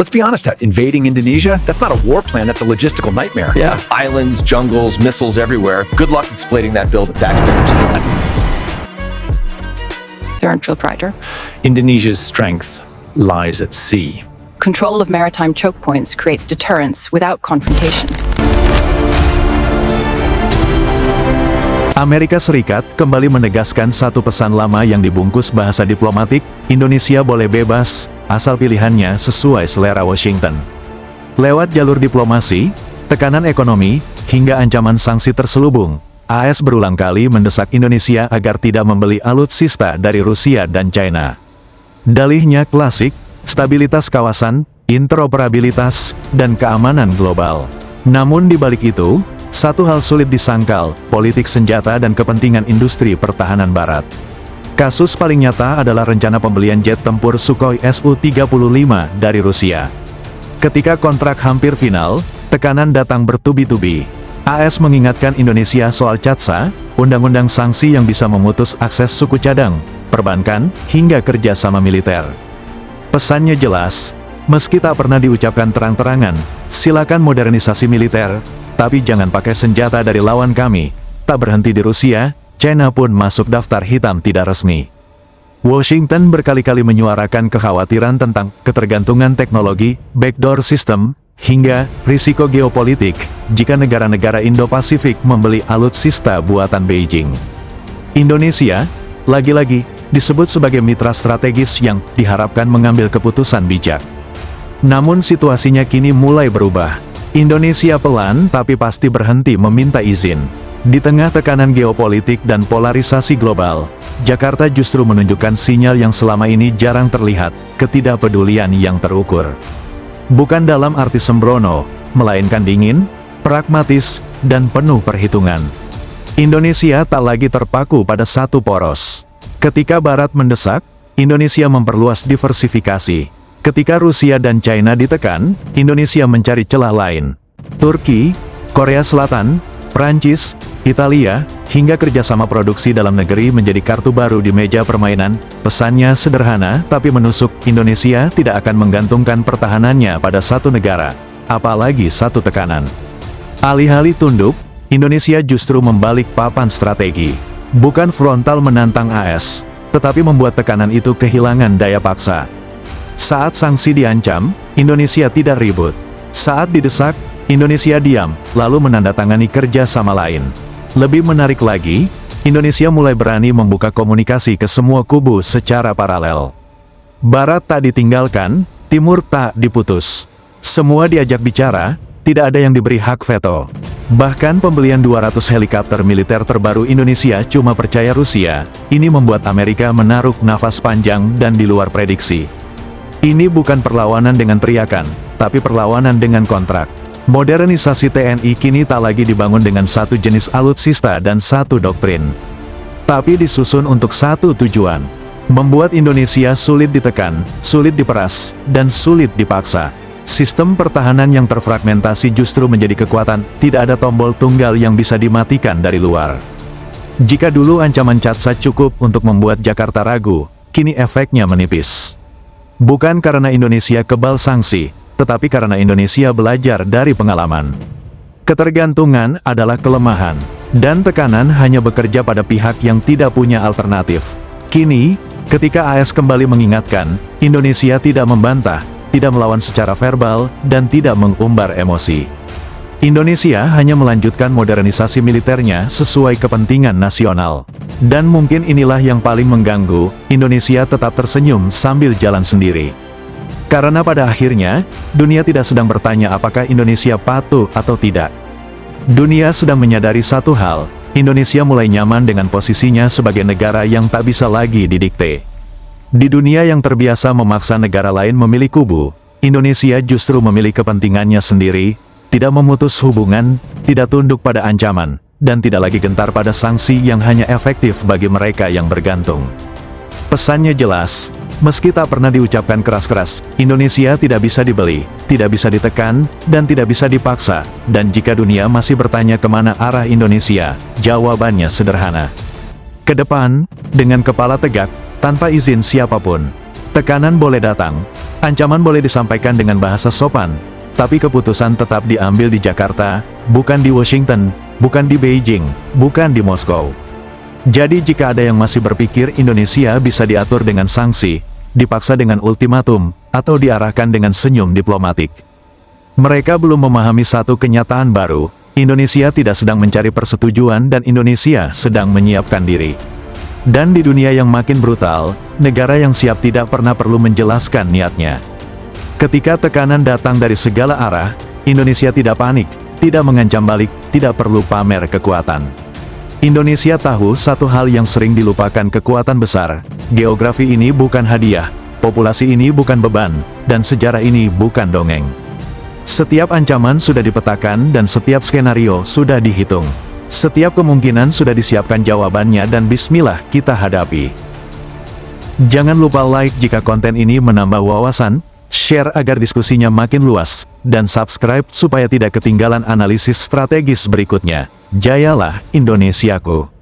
Let's be honest, invading Indonesia, that's not a war plan, that's a logistical nightmare. Yeah, islands, jungles, missiles everywhere. Good luck explaining that bill to taxpayers. Darren Trill-Prider. Indonesia's strength lies at sea. Control of maritime choke points creates deterrence without confrontation. Amerika Serikat kembali menegaskan satu pesan lama yang dibungkus bahasa diplomatik, Indonesia boleh bebas, asal pilihannya sesuai selera Washington. Lewat jalur diplomasi, tekanan ekonomi, hingga ancaman sanksi terselubung, AS berulang kali mendesak Indonesia agar tidak membeli alutsista dari Rusia dan China. Dalihnya klasik, stabilitas kawasan, interoperabilitas, dan keamanan global. Namun di balik itu, satu hal sulit disangkal, politik senjata dan kepentingan industri pertahanan Barat. Kasus paling nyata adalah rencana pembelian jet tempur Sukhoi Su-35 dari Rusia. Ketika kontrak hampir final, tekanan datang bertubi-tubi. AS mengingatkan Indonesia soal CATSA, undang-undang sanksi yang bisa memutus akses suku cadang, perbankan, hingga kerjasama militer. Pesannya jelas, meski tak pernah diucapkan terang-terangan, silakan modernisasi militer, tapi jangan pakai senjata dari lawan kami. Tak berhenti di Rusia, China pun masuk daftar hitam tidak resmi. Washington berkali-kali menyuarakan kekhawatiran tentang ketergantungan teknologi, backdoor system, hingga risiko geopolitik jika negara-negara Indo-Pasifik membeli alutsista buatan Beijing. Indonesia, lagi-lagi, disebut sebagai mitra strategis yang diharapkan mengambil keputusan bijak. Namun situasinya kini mulai berubah. Indonesia pelan tapi pasti berhenti meminta izin. Di tengah tekanan geopolitik dan polarisasi global, Jakarta justru menunjukkan sinyal yang selama ini jarang terlihat, ketidakpedulian yang terukur. Bukan dalam arti sembrono, melainkan dingin, pragmatis, dan penuh perhitungan. Indonesia tak lagi terpaku pada satu poros. Ketika Barat mendesak, Indonesia memperluas diversifikasi. Ketika Rusia dan China ditekan, Indonesia mencari celah lain. Turki, Korea Selatan, Prancis, Italia, hingga kerjasama produksi dalam negeri menjadi kartu baru di meja permainan. Pesannya sederhana, tapi menusuk, Indonesia tidak akan menggantungkan pertahanannya pada satu negara, apalagi satu tekanan. Alih-alih tunduk, Indonesia justru membalik papan strategi. Bukan frontal menantang AS, tetapi membuat tekanan itu kehilangan daya paksa. Saat sanksi diancam, Indonesia tidak ribut. Saat didesak, Indonesia diam, lalu menandatangani kerja sama lain. Lebih menarik lagi, Indonesia mulai berani membuka komunikasi ke semua kubu secara paralel. Barat tak ditinggalkan, Timur tak diputus. Semua diajak bicara, tidak ada yang diberi hak veto. Bahkan pembelian 200 helikopter militer terbaru Indonesia cuma percaya Rusia, ini membuat Amerika menaruh nafas panjang dan di luar prediksi. Ini bukan perlawanan dengan teriakan, tapi perlawanan dengan kontrak. Modernisasi TNI kini tak lagi dibangun dengan satu jenis alutsista dan satu doktrin, tapi disusun untuk satu tujuan: membuat Indonesia sulit ditekan, sulit diperas, dan sulit dipaksa. Sistem pertahanan yang terfragmentasi justru menjadi kekuatan, tidak ada tombol tunggal yang bisa dimatikan dari luar. Jika dulu ancaman CATSA cukup untuk membuat Jakarta ragu, kini efeknya menipis. Bukan karena Indonesia kebal sanksi, tetapi karena Indonesia belajar dari pengalaman. Ketergantungan adalah kelemahan, dan tekanan hanya bekerja pada pihak yang tidak punya alternatif. Kini, ketika AS kembali mengingatkan, Indonesia tidak membantah, tidak melawan secara verbal, dan tidak mengumbar emosi. Indonesia hanya melanjutkan modernisasi militernya sesuai kepentingan nasional. Dan mungkin inilah yang paling mengganggu, Indonesia tetap tersenyum sambil jalan sendiri. Karena pada akhirnya, dunia tidak sedang bertanya apakah Indonesia patuh atau tidak. Dunia sedang menyadari satu hal, Indonesia mulai nyaman dengan posisinya sebagai negara yang tak bisa lagi didikte. Di dunia yang terbiasa memaksa negara lain memilih kubu, Indonesia justru memilih kepentingannya sendiri, tidak memutus hubungan, tidak tunduk pada ancaman, dan tidak lagi gentar pada sanksi yang hanya efektif bagi mereka yang bergantung. Pesannya jelas, meski tak pernah diucapkan keras-keras, Indonesia tidak bisa dibeli, tidak bisa ditekan, dan tidak bisa dipaksa, dan jika dunia masih bertanya kemana arah Indonesia, jawabannya sederhana. Ke depan, dengan kepala tegak, tanpa izin siapapun. Tekanan boleh datang, Ancaman boleh disampaikan dengan bahasa sopan, tapi keputusan tetap diambil di Jakarta, bukan di Washington, bukan di Beijing, bukan di Moskow. Jadi jika ada yang masih berpikir Indonesia bisa diatur dengan sanksi, dipaksa dengan ultimatum, atau diarahkan dengan senyum diplomatik, mereka belum memahami satu kenyataan baru: Indonesia tidak sedang mencari persetujuan dan Indonesia sedang menyiapkan diri. Dan di dunia yang makin brutal, negara yang siap tidak pernah perlu menjelaskan niatnya. Ketika tekanan datang dari segala arah, Indonesia tidak panik, tidak mengancam balik, tidak perlu pamer kekuatan. Indonesia tahu satu hal yang sering dilupakan kekuatan besar: geografi ini bukan hadiah, populasi ini bukan beban, dan sejarah ini bukan dongeng. Setiap ancaman sudah dipetakan dan setiap skenario sudah dihitung. Setiap kemungkinan sudah disiapkan jawabannya dan bismillah kita hadapi. Jangan lupa like jika konten ini menambah wawasan, share agar diskusinya makin luas, dan subscribe supaya tidak ketinggalan analisis strategis berikutnya. Jayalah Indonesiaku!